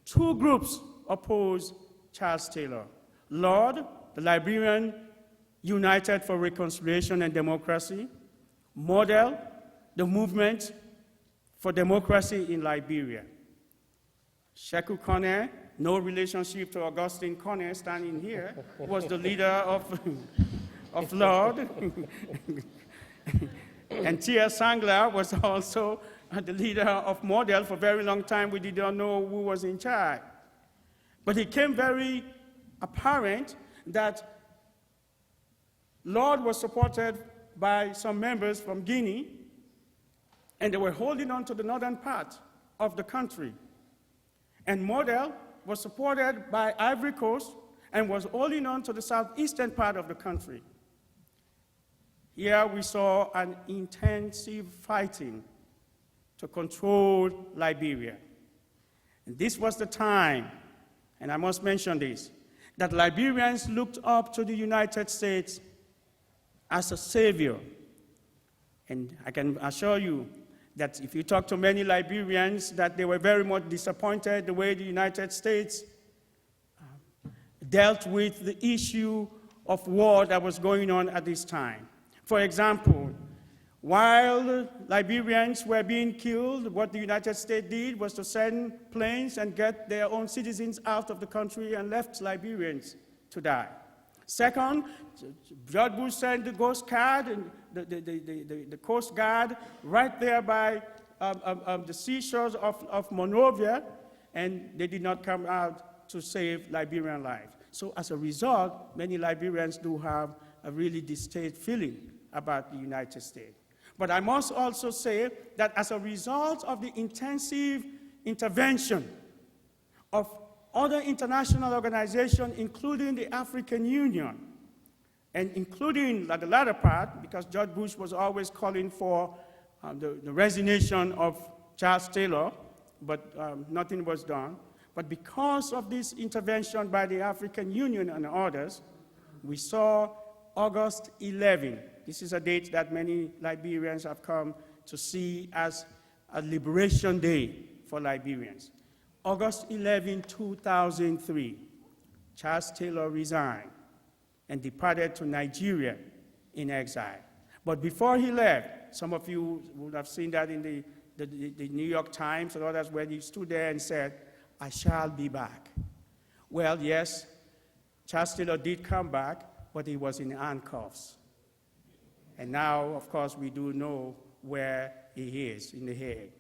Two groups opposed Charles Taylor. Lord, the Liberian United for Reconciliation and Democracy. Model, the movement for democracy in Liberia. Sheikh Konneh, no relationship to Augustine Konneh standing here, was the leader of Lord. And T.R. Sangla was also the leader of Model. For a very long time, we did not know who was in charge. But it became very apparent that Lord was supported by some members from Guinea, and they were holding on to the northern part of the country. And Model was supported by Ivory Coast and was holding on to the southeastern part of the country. Here we saw an intensive fighting to control Liberia. And this was the time, and I must mention this, that Liberians looked up to the United States as a savior. And I can assure you that if you talk to many Liberians, that they were very much disappointed the way the United States dealt with the issue of war that was going on at this time. For example, while Liberians were being killed, what the United States did was to send planes and get their own citizens out of the country and left Liberians to die. Second, George Bush sent the Coast Guard, and the Coast Guard right there by the seashores of Monrovia, and they did not come out to save Liberian lives. So as a result, many Liberians do have a really distinct feeling about the United States. But I must also say that as a result of the intensive intervention of other international organizations, including the African Union, and including the latter part, because George Bush was always calling for the resignation of Charles Taylor, but nothing was done. But because of this intervention by the African Union and others, we saw August 11. This is a date that many Liberians have come to see as a liberation day for Liberians. August 11, 2003, Charles Taylor resigned and departed to Nigeria in exile. But before he left, some of you would have seen that in the New York Times and others, where he stood there and said, "I shall be back." Well, yes, Charles Taylor did come back, but he was in handcuffs. And now, of course, we do know where he is, in The Hague.